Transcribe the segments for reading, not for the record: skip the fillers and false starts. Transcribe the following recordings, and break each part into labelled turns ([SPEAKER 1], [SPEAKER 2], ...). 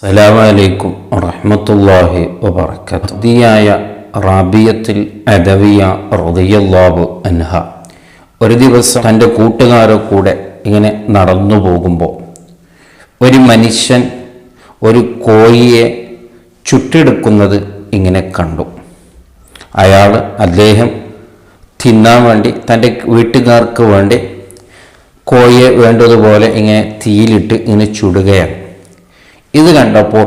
[SPEAKER 1] അസ്സലാമു അലൈക്കും വറഹ്മത്തുള്ളാഹി വബറകാതുഹു. ദിയായ റാബിയത്തുൽ അദവിയ റളിയല്ലാഹു അൻഹ ഒരു ദിവസം തൻ്റെ കൂട്ടുകാരുടെ കൂടെ ഇങ്ങനെ നടന്നു പോകുമ്പോൾ ഒരു മനുഷ്യൻ ഒരു കോഴിയെ ചുട്ടെടുക്കുന്നത് ഇങ്ങനെ കണ്ടു. അദ്ദേഹം തിന്നാൻ വേണ്ടി തൻ്റെ വീട്ടുകാർക്ക് വേണ്ടി കോഴിയെ വേണ്ടതുപോലെ ഇങ്ങനെ തീയിലിട്ട് ഇങ്ങനെ ചുടുകയാണ്. ഇത് കണ്ടപ്പോൾ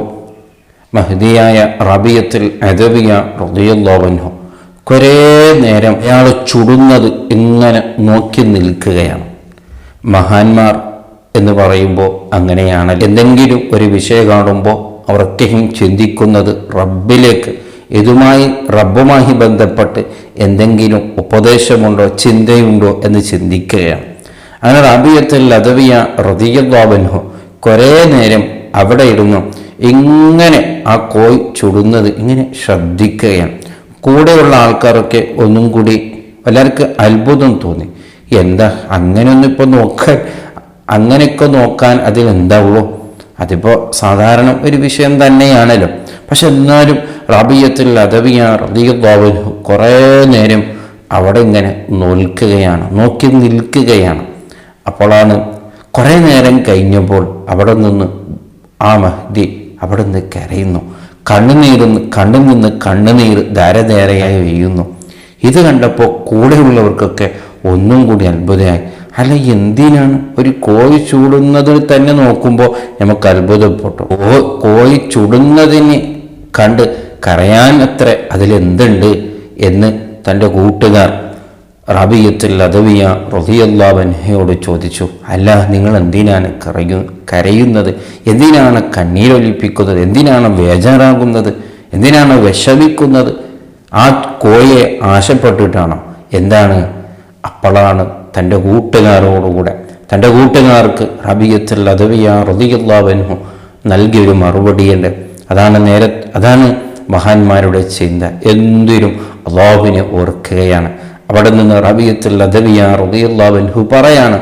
[SPEAKER 1] മഹ്ദിയായ റാബിയത്തുൽ അദവിയ റളിയല്ലാഹു അൻഹു കുറേ നേരം അയാൾ ചുടുന്നത് ഇങ്ങനെ നോക്കി നിൽക്കുകയാണ്. മഹാന്മാർ എന്ന് പറയുമ്പോൾ അങ്ങനെയാണ്. എന്തെങ്കിലും ഒരു വിഷയം കാണുമ്പോൾ അവർക്കും ചിന്തിക്കുന്നത് റബ്ബിലേക്ക്, റബ്ബുമായി ബന്ധപ്പെട്ട് എന്തെങ്കിലും ഉപദേശമുണ്ടോ ചിന്തയുണ്ടോ എന്ന് ചിന്തിക്കുകയാണ്. അങ്ങനെ റാബിയത്തുൽ അദവിയ റളിയല്ലാഹു അൻഹു കുറേ നേരം അവിടെ ഇരുന്നു ഇങ്ങനെ ആ കോഴി ചുടുന്നത് ഇങ്ങനെ ശ്രദ്ധിക്കുകയാണ്. കൂടെയുള്ള ആൾക്കാരൊക്കെ ഒന്നും കൂടി എല്ലാവർക്കും അത്ഭുതം തോന്നി. എന്താ അങ്ങനെയൊന്നും ഇപ്പോൾ അങ്ങനെയൊക്കെ നോക്കാൻ അതിലെന്താ ഉള്ളൂ, അതിപ്പോൾ സാധാരണ ഒരു വിഷയം തന്നെയാണല്ലോ. പക്ഷെ എന്നാലും റാബിയത്തുൽ അദവിയ റളിയല്ലാഹു അൻഹു കുറേ നേരം അവിടെ ഇങ്ങനെ നോക്കി നിൽക്കുകയാണ്. അപ്പോഴാണ് കുറേ നേരം കഴിഞ്ഞപ്പോൾ അവിടെ നിന്ന് ആ മഹ്ദി അവിടെ നിന്ന് കരയുന്നു. കണ്ണിൽ നിന്ന് കണ്ണുനീർ ധാരധാരയായി വീഴുന്നു. ഇത് കണ്ടപ്പോൾ കൂടെയുള്ളവർക്കൊക്കെ ഒന്നും കൂടി അത്ഭുതമായി. അല്ല, എന്തിനാണ് ഒരു കോഴി ചൂടുന്നതിൽ തന്നെ നോക്കുമ്പോൾ നമുക്ക് അത്ഭുതപ്പെട്ടു. കോഴി ചുടുന്നതിന് കണ്ട് കരയാൻ അത്ര അതിലെന്തുണ്ട് എന്ന് തൻ്റെ കൂട്ടുകാർ റാബിയത്തുൽ അദവിയ റളിയല്ലാഹു അൻഹയോട് ചോദിച്ചു. അല്ല, നിങ്ങൾ എന്തിനാണ് കരയുന്നത്? എന്തിനാണ് കണ്ണീരൊലിപ്പിക്കുന്നത്? എന്തിനാണ് ബേജാറാകുന്നത്? എന്തിനാണ് വിഷമിക്കുന്നത്? ആ കോഴിയെ ആശപ്പെട്ടിട്ടാണോ? എന്താണ്? അപ്പോഴാണ് തൻ്റെ കൂട്ടുകാർക്ക് റാബിയത്തുൽ അദവിയ റളിയല്ലാഹു അൻഹു നൽകിയൊരു മറുപടിയുണ്ട്. അതാണ് മഹാന്മാരുടെ ചിന്ത. എന്തിനും അല്ലാഹുവിനെ ഓർക്കുകയാണ്. അവിടെ നിന്ന് റാബിയത്തുൽ അദവിയ റളിയല്ലാഹു അൻഹു പറയാണ്,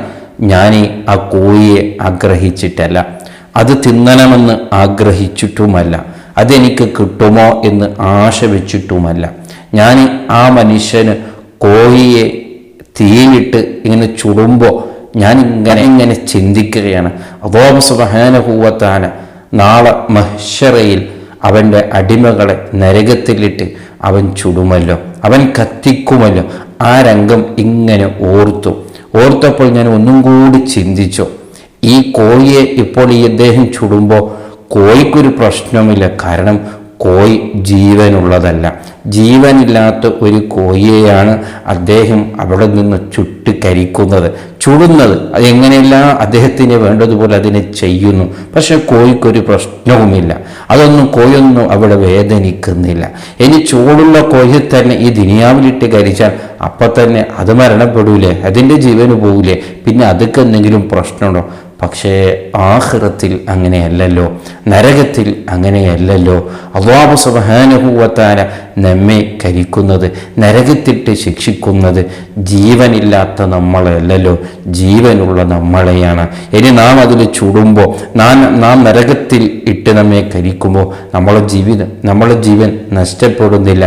[SPEAKER 1] ഞാൻ ആ കോഴിയെ ആഗ്രഹിച്ചിട്ടല്ല, അത് തിന്നണമെന്ന് ആഗ്രഹിച്ചിട്ടുമല്ല, അതെനിക്ക് കിട്ടുമോ എന്ന് ആശ വെച്ചിട്ടുമല്ല. ഞാൻ ആ മനുഷ്യന് കോഴിയെ തീയിലിട്ട് ഇങ്ങനെ ചുടുമ്പോൾ ഞാൻ ഇങ്ങനെ ചിന്തിക്കുകയാണ്, അല്ലാഹു സുബ്ഹാനഹു വ തആല നാളെ മഹ്ശറയിൽ അവൻ്റെ അടിമകളെ നരകത്തിലിട്ട് അവൻ ചുടുമല്ലോ, അവൻ കത്തിക്കുമല്ലോ. ആ രംഗം ഇങ്ങനെ ഓർത്തപ്പോൾ ഞാൻ ഒന്നും കൂടി ചിന്തിച്ചു. ഈ കോഴിയെ ഇപ്പോൾ അദ്ദേഹം ചുടുമ്പോൾ കോഴിക്കൊരു പ്രശ്നമില്ല. കാരണം കോഴി ജീവനുള്ളതല്ല. ജീവനില്ലാത്ത ഒരു കോഴിയെയാണ് അദ്ദേഹം അവിടെ നിന്ന് ചുടുന്നത്. അതെങ്ങനെയെല്ലാം അദ്ദേഹത്തിന് വേണ്ടതുപോലെ അതിനെ ചെയ്യുന്നു. പക്ഷെ കോഴിക്കൊരു പ്രശ്നവുമില്ല. കോഴിയൊന്നും അവിടെ വേദനിക്കുന്നില്ല. ഇനി ചൂടുള്ള കോഴി തന്നെ ഈ ദുനിയാവിലിട്ട് കരിച്ചാൽ അപ്പം തന്നെ അത് മരണപ്പെടൂലേ, അതിൻ്റെ ജീവന് പോകൂലേ, പിന്നെ അതൊക്കെ എന്തെങ്കിലും പ്രശ്നമുണ്ടോ? പക്ഷേ ആഖിറത്തിൽ അങ്ങനെയല്ലല്ലോ, നരകത്തിൽ അങ്ങനെയല്ലല്ലോ. അല്ലാഹു സുബ്ഹാനഹു വ തആല നമ്മെ കരിക്കുന്നത്, നരകത്തിട്ട് ശിക്ഷിക്കുന്നത് ജീവനില്ലാത്ത നമ്മളെയല്ലല്ലോ, ജീവനുള്ള നമ്മളെയാണ്. ഇനി നാം അതിൽ ചുടുമ്പോൾ, നാം നരകത്തിൽ ഇട്ട് നമ്മെ കരിക്കുമ്പോൾ നമ്മളെ ജീവൻ നഷ്ടപ്പെടുന്നില്ല.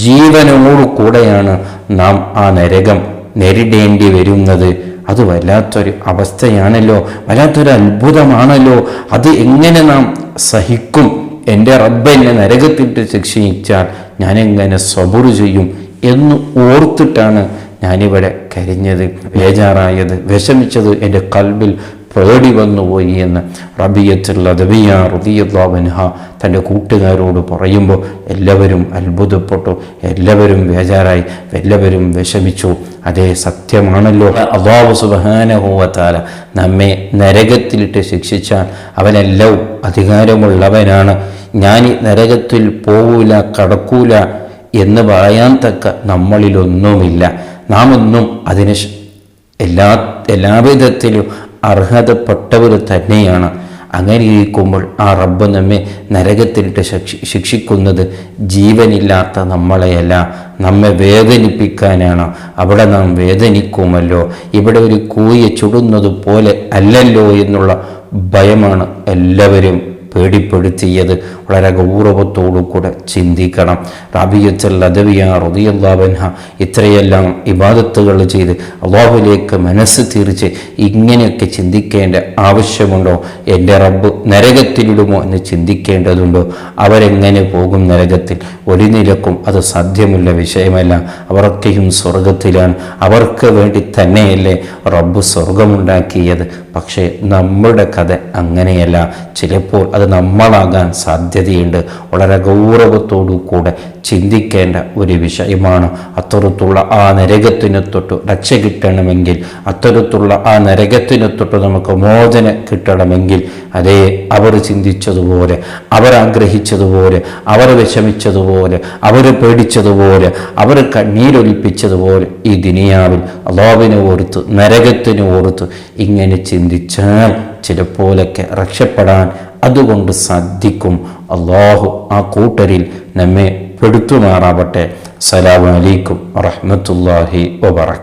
[SPEAKER 1] ജീവനോടു കൂടെയാണ് നാം ആ നരകം നേരിടേണ്ടി വരുന്നത്. അത് വല്ലാത്തൊരു അവസ്ഥയാണല്ലോ, വല്ലാത്തൊരു അത്ഭുതമാണല്ലോ. അത് എങ്ങനെ നാം സഹിക്കും? എൻ്റെ റബ്ബ് എന്നെ നരകത്തിട്ട് ശിക്ഷിച്ചാൽ ഞാനെങ്ങനെ സബുർ ചെയ്യും എന്ന് ഓർത്തിട്ടാണ് ഞാനിവിടെ കരഞ്ഞത്, ബേജാറായത്, വിഷമിച്ചത്. എൻ്റെ കൽബിൽ പേടി വന്നുപോയി എന്ന് റാബിയത്തുൽ അദവിയ റളിയല്ലാഹു അൻഹ തൻ്റെ കൂട്ടുകാരോട് പറയുമ്പോൾ എല്ലാവരും അത്ഭുതപ്പെട്ടു, എല്ലാവരും ബേജാറായി, എല്ലാവരും വിഷമിച്ചു. അതേ സത്യമാണല്ലോ, അല്ലാഹു സുബ്ഹാനഹു വ തആല നമ്മെ നരകത്തിലിട്ട് ശിക്ഷിച്ചാൽ അവനെല്ലാം അധികാരമുള്ളവനാണ്. ഞാൻ നരകത്തിൽ പോവൂല, കടക്കൂല എന്ന് പറയാൻ തക്ക നമ്മളിലൊന്നുമില്ല. നാം ഒന്നും അതിന് എല്ലാവിധത്തിലും അർഹതപ്പെട്ടവർ തന്നെയാണ്. അങ്ങനെ ഇരിക്കുമ്പോൾ ആ റബ്ബ് നമ്മെ നരകത്തിലിട്ട് ശിക്ഷിക്കുന്നത് ജീവനില്ലാത്ത നമ്മളെയല്ല, നമ്മെ വേദനിപ്പിക്കാനാണ്. അവിടെ നാം വേദനിക്കുമല്ലോ, ഇവിടെ ഒരു കോഴിയെ ചുടുന്നത് പോലെ അല്ലല്ലോ എന്നുള്ള ഭയമാണ് എല്ലാവരും പേടിപ്പെടുത്തിയത് വളരെ ഗൗരവത്തോടു കൂടെ ചിന്തിക്കണം. റാബിയത്തുൽ അദവിയ റളിയല്ലാഹു അൻഹ ഇത്രയെല്ലാം ഇബാദത്തുകൾ ചെയ്ത് അള്ളാഹുവിലേക്ക് മനസ്സ് തിരിച്ച് ഇങ്ങനെയൊക്കെ ചിന്തിക്കേണ്ട ആവശ്യമുണ്ടോ? എൻ്റെ റബ്ബ് നരകത്തിലിടുമോ എന്ന് ചിന്തിക്കേണ്ടതുണ്ടോ? അവരെങ്ങനെ പോകും നരകത്തിൽ? ഒരു നിലക്കും അത് സാധ്യമുള്ള വിഷയമല്ല. അവരൊക്കെയും സ്വർഗത്തിലാണ്. അവർക്ക് വേണ്ടി തന്നെയല്ലേ റബ്ബ് സ്വർഗമുണ്ടാക്കിയത്. പക്ഷേ നമ്മുടെ കഥ അങ്ങനെയല്ല. ചിലപ്പോൾ അത് നമ്മളാകാൻ സാധ്യതയുണ്ട്. വളരെ ഗൗരവത്തോടു കൂടെ ചിന്തിക്കേണ്ട ഒരു വിഷയമാണ്. അത്തരത്തുള്ള ആ നരകത്തിനെ തൊട്ട് രക്ഷ കിട്ടണമെങ്കിൽ, അത്തരത്തുള്ള ആ നരകത്തിനെ തൊട്ട് നമുക്ക് മോചനം കിട്ടണമെങ്കിൽ, അതേ അവർ ചിന്തിച്ചതുപോലെ, അവർ ആഗ്രഹിച്ചതുപോലെ, അവർ വിഷമിച്ചതുപോലെ, അവർ പേടിച്ചതുപോലെ, അവർ കണ്ണീരൊലിപ്പിച്ചതുപോലെ ഈ ദുനിയാവിൽ അല്ലാഹുവിനെ ഓർത്ത് നരകത്തിനെ ഓർത്ത് ഇങ്ങനെ ചിന്തിച്ചാൽ ചിലപ്പോഴൊക്കെ രക്ഷപ്പെടാൻ അതുകൊണ്ട് സാധിക്കും. അല്ലാഹു ആ കൂട്ടരിൽ നമ്മെ പെടുത്തുമാറാവട്ടെ. അസ്സലാമു അലൈക്കും വറഹ്മത്തുള്ളാഹി വബറകാതുഹു.